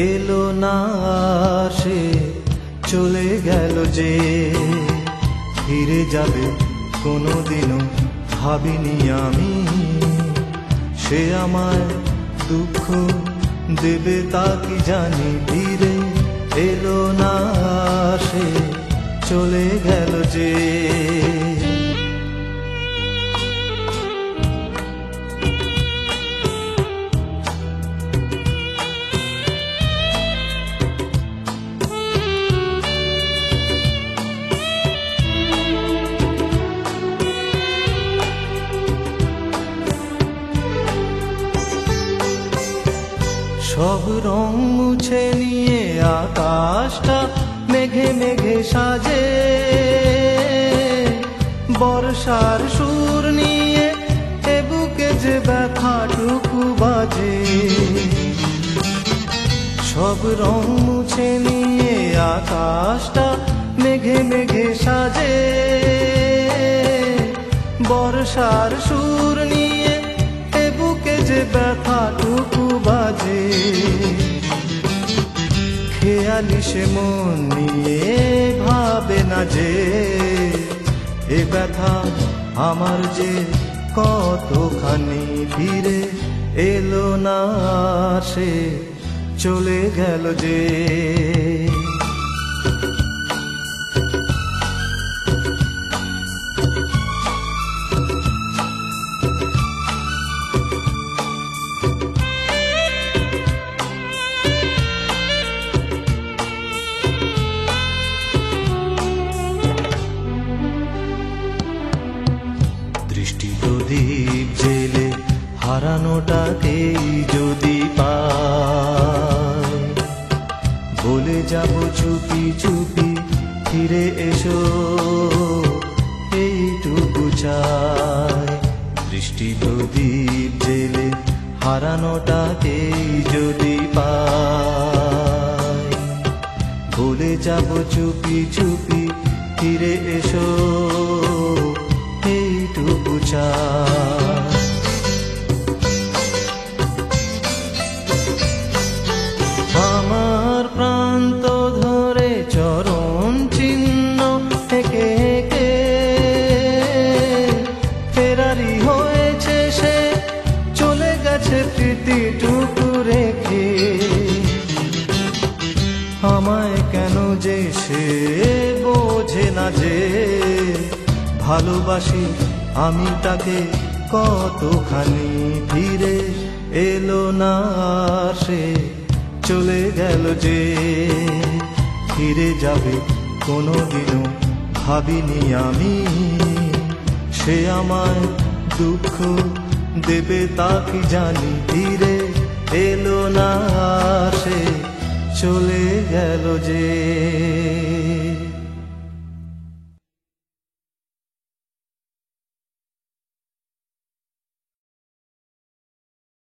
এলো না সে চলে গেল যে ফিরে যাবে কোনোদিনও ভাবিনি আমি সে আমায় দুঃখ দেবে তা কি জানি ফিরে এলো না সে চলে গেল যে সব রং মুছে নিয়ে আকাশটা মেঘে মেঘে সাজে বর্ষার সুর নিয়ে এ বুকে যে ব্যথাটুকু বাজে সব রং মুছে নিয়ে আকাশটা মেঘে মেঘে সাজে বর্ষার সুর নিয়ে এ বুকে যে ব্যথাটুকু বাজে খেয়ালি সে মন নিয়ে ভাবে না যে এ ব্যথা আমার যে কতখানি ফিরে এলো না সে চলে গেল যে দৃষ্টি প্রদীপ জেলে হারানোটাকেই যদি পাই বলে যাব চুপি চুপি ফিরে এসো এইটুকু চাই দৃষ্টি প্রদীপ জেলে হারানোটাকেই যদি পাই বলে যাব চুপি চুপি ফিরে এসো এইটুকু চাই আমার প্রান্ত ধরে চরণ চিহ্ন থেকে কে ফেরারি হয়েছে সে চলে গেছে প্রীতিটুকু রেখে আমায় কেন যে সে বোঝে না যে ভালোবাসি আমি তাকে কতখানি ফিরে এলো না সে চলে গেল যে ফিরে যাবে কোনোদিনও ভাবিনি আমি সে আমায় দুঃখ দেবে তা কি জানি ফিরে এলো না সে চলে গেল যে